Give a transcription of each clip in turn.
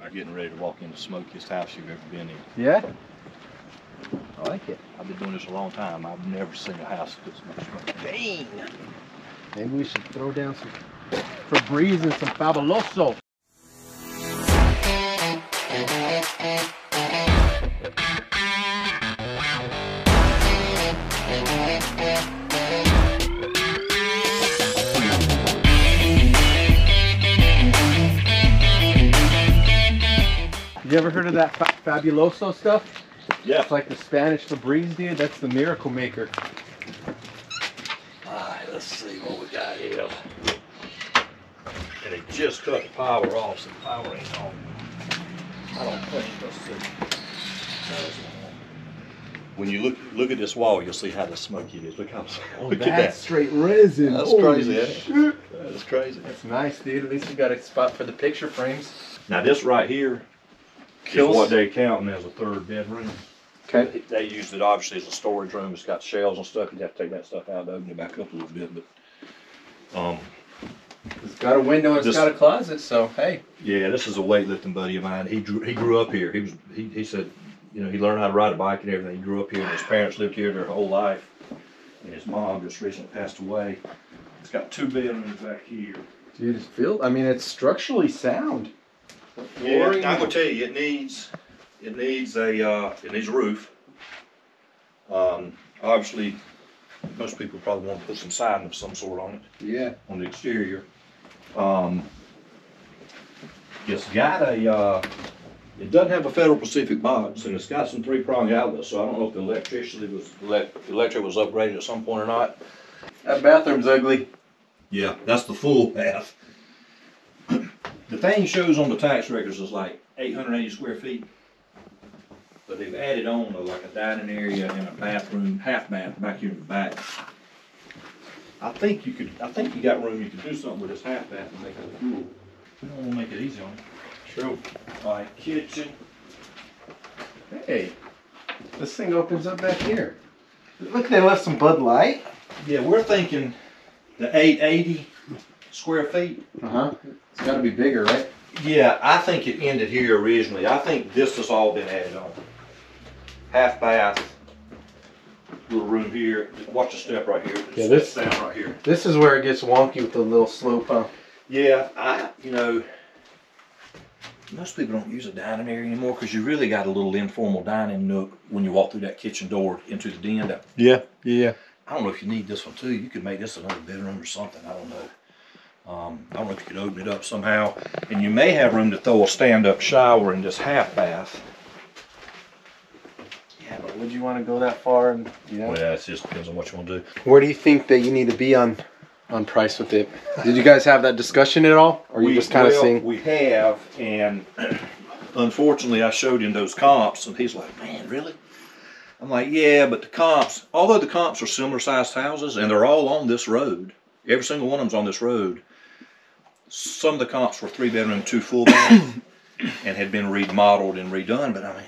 I'm getting ready to walk in the smokiest house you've ever been in. Yeah? I like it. I've been doing this a long time. I've never seen a house that this much smoke. Dang! Maybe we should throw down some Febreze and some Fabuloso. You ever heard of that Fabuloso stuff? Yeah. It's like the Spanish Febreze, dude. That's the miracle maker. Alright, let's see what we got here. And it just cut the power off, so the power ain't on. I don't think, let's see. When you look at this wall, you'll see how the smoky it is. Look how look at that. Straight resin. That's Holy crazy, isn't it? That's crazy. That's nice, dude. At least we got a spot for the picture frames. Now this right here is what they're counting as a third bedroom. Okay. They used it obviously as a storage room. It's got shelves and stuff. You'd have to take that stuff out to open it back up a little bit, but It's got a window, it's got a closet, so hey. Yeah, this is a weightlifting buddy of mine. He grew up here. He said, you know, he learned how to ride a bike and everything. He grew up here and his parents lived here their whole life. And his mom just recently passed away. It's got 2 bedrooms back here. Dude, it's built, I mean, it's structurally sound. Yeah, I'm gonna tell you, it needs a roof. Obviously, most people probably want to put some siding of some sort on it. Yeah. On the exterior. It's got a, it doesn't have a Federal Pacific box, and it's got some 3-prong outlets, so I don't know if the electric was upgraded at some point or not. That bathroom's ugly. Yeah, that's the full bath. The thing shows on the tax records is like 880 square feet. But they've added on like a dining area and a bathroom, half bath back here in the back. I think you got room, you could do something with this half bath and make it cool. We don't want to make it easy on you. True. All right, kitchen. Hey, this thing opens up back here. Look, they left some Bud Light. Yeah, we're thinking the 880 square feet. Uh-huh. It's got to be bigger, right? Yeah, I think it ended here originally. I think this has all been added on. Half bath, little room here. Watch the step right here. Yeah, this down right here. This is where it gets wonky with the little slope, huh? Yeah, you know, most people don't use a dining area anymore because you really got a little informal dining nook when you walk through that kitchen door into the den. Yeah, yeah. I don't know if you need this one too. You could make this another bedroom or something. I don't know. I don't know if you could open it up somehow. And you may have room to throw a stand-up shower in this half bath. Yeah, but would you want to go that far? And Well, it just depends on what you want to do. Where do you think that you need to be on price with it? Did you guys have that discussion at all? Or you just kind of seeing? We have, and unfortunately I showed him those comps and he's like, man, really? I'm like, yeah, but the comps, although the comps are similar sized houses and they're all on this road, every single one of them's on this road, some of the comps were 3-bedroom, 2 full bath and had been remodeled and redone, but I mean,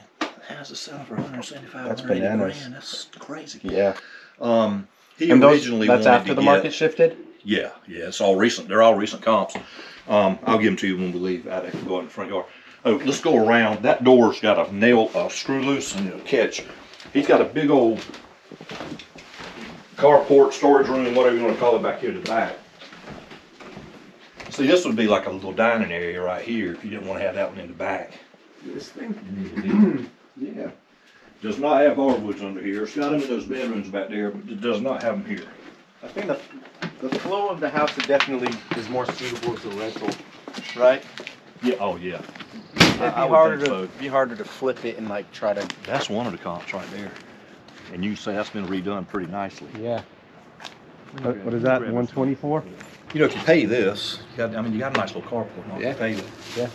how's it selling for $175,000? That's bananas. $180,000? That's crazy. Yeah. He and originally that's wanted after to the market shifted? Yeah, it's all recent. They're all recent comps. I'll give them to you when we leave out there. Go out in the front yard. Oh, let's go around. That door's got a screw loose and a catch. He's got a big old carport, storage room, whatever you want to call it, back here to the back. See, this would be like a little dining area right here if you didn't want to have that one in the back. This thing? Yeah. Does not have hardwoods under here. It's got them in those bedrooms back there, but it does not have them here. I think the flow of the house definitely is more suitable as a rental, right? Yeah. Oh yeah. It'd be harder to flip it and like try to. That's one of the comps right there, and you can say that's been redone pretty nicely. Yeah. What is that? 124. You know, if you pay this, you got a nice little carport. Not Yeah. pay it. Yeah.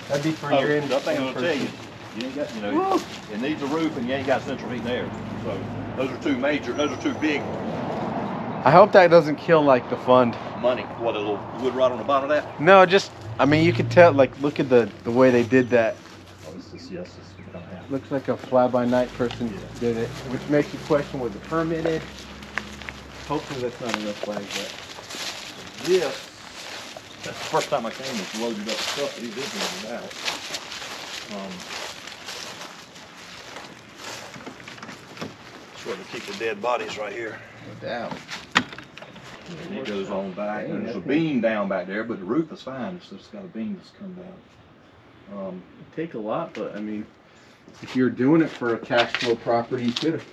That'd be for your in. I'm gonna tell you, you ain't got, you know, it needs a roof and you ain't got central heat and air. So those are two big I hope that doesn't kill like the fund. money. What, a little wood rod on the bottom of that? No, just I mean you could tell like look at the way they did that. Oh, this is kind of half. Looks like a fly-by-night person did it, which makes you question was it permitted. Hopefully that's not a red flag, but This the first time I came, it's loaded up with stuff that he did load out. That's where they keep the dead bodies right here. No doubt. And it goes on back. And there's a beam down back there, but the roof is fine. It's just got a beam that's come down. It'd take a lot, but I mean, if you're doing it for a cash flow property, you could have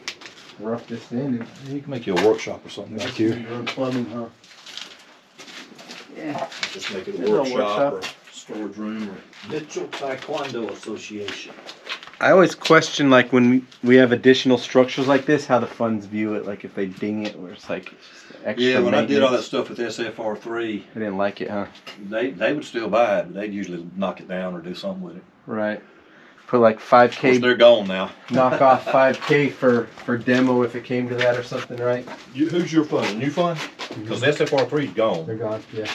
roughed this in. And you can make you a workshop or something back here. Plumbing, huh? Yeah. Just make it a workshop or storage room or Mitchell Taekwondo Association. I always question, like, when we have additional structures like this, how the funds view it. Like, if they ding it, where it's like extra. Yeah, when I did all that stuff with SFR3, they didn't like it, huh? They would still buy it, but they'd usually knock it down or do something with it. Right. Put like 5K. Of course, they're gone now. Knock off 5K for demo if it came to that or something, right? Who's your fund? New fund? Because SFR3 is gone. They're gone. Yeah.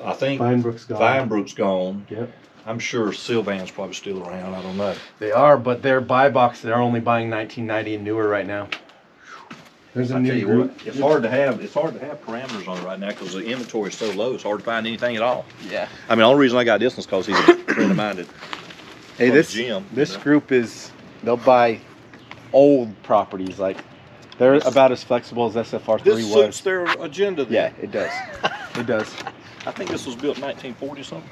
I think Feinbrook's gone. Feinbrook's gone. Yep. I'm sure Sylvan's probably still around. I don't know. They are, but their buy box, they're only buying 1990 and newer right now. There's a new group. It's hard to have parameters on it right now because the inventory is so low. It's hard to find anything at all. Yeah. I mean, the only reason I got this is because he's a friend of mine that hey, this group is, they'll buy old properties. Like, they're about as flexible as SFR3 was. This suits their agenda then. Yeah, it does. It does. I think this was built in 1940 or something.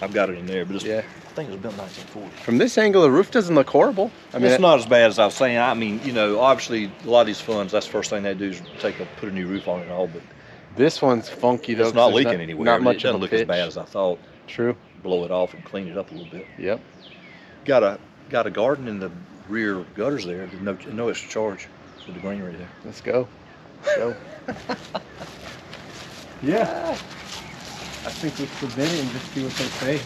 I've got it in there, but it's, yeah. I think it was built in 1940. From this angle, the roof doesn't look horrible. I mean, it's not as bad as I was saying. I mean, you know, obviously a lot of these funds, that's the first thing they do is put a new roof on it and all, but this one's funky though. It's not leaking anywhere. Not much it doesn't look as bad as I thought. True. Blow it off and clean it up a little bit. Yep. Got a garden in the rear gutters there. No extra charge for the greenery there. Let's go. Let's go. Yeah. I think we submit it and just see what they say.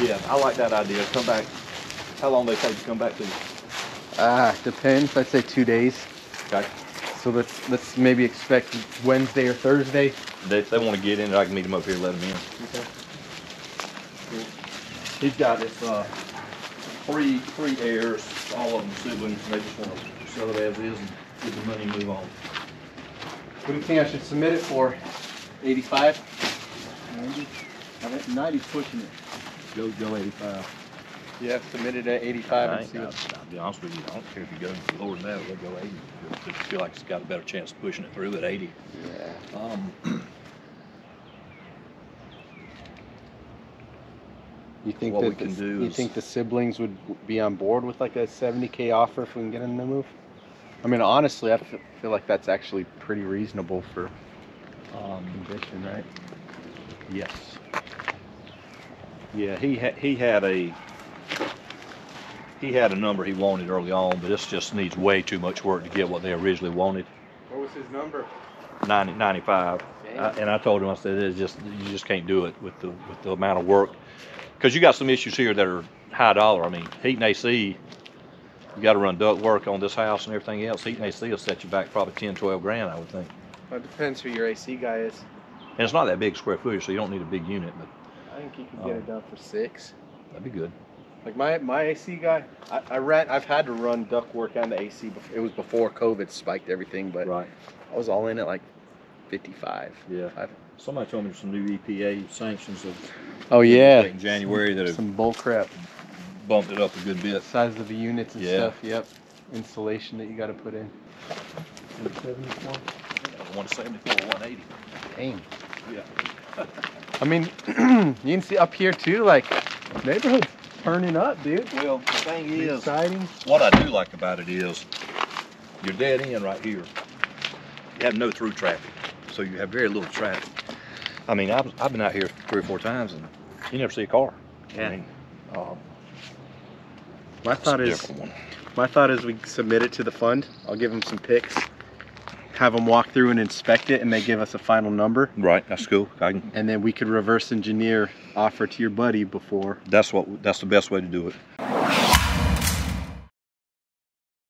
Yeah, I like that idea. Come back. How long they take to come back to you? Depends. I'd say 2 days. Okay. So let's maybe expect Wednesday or Thursday. If they want to get in, I can meet them up here and let them in. Okay. Cool. He's got this three heirs, all of them siblings, and they just want to sell it as is and get the money and move on. What do you think I should submit it for? 85? 90? I think 90's pushing it. Go 85. Yeah, submit it at 85 and see I'll be honest with you, I don't care if you go lower than that, we'll go 80. I feel like it's got a better chance of pushing it through at 80. Yeah. You think what that we can do you think the siblings would be on board with like a 70K offer if we can get them to move? I mean, honestly, I feel like that's actually pretty reasonable for condition, right? Yes. Yeah, he had a number he wanted early on, but this just needs way too much work to get what they originally wanted. What was his number? 95. And I told him, I said, you just can't do it with the amount of work, because you got some issues here that are high dollar. I mean, heat and AC. You got to run duct work on this house and everything else. Heat and AC will set you back probably 10, 12 grand, I would think. Well, it depends who your AC guy is. And it's not that big square footage, so you don't need a big unit, but I think you could get it done for 6. that'd be good. Like my AC guy, I've had to run duct work on the AC before. It was before COVID spiked everything, but Right. I was all in at like 55. Yeah. Somebody told me some new EPA sanctions Oh yeah. in January that have Some bull crap. bumped it up a good bit. Size of the units and Yeah. stuff. Yep. Insulation that you got to put in. 174, 180. Dang. Yeah. I mean, you can see up here too, like neighborhood's turning up, dude. Well, the thing is, Exciting. what I do like about it is you're dead end right here. You have no through traffic, so you have very little traffic. I mean, I've been out here 3 or 4 times and you never see a car. Yeah. I mean, My thought is we submit it to the fund. I'll give them some pics, have them walk through and inspect it, and they give us a final number. Right, that's cool. And then we could reverse engineer offer to your buddy before. That's the best way to do it.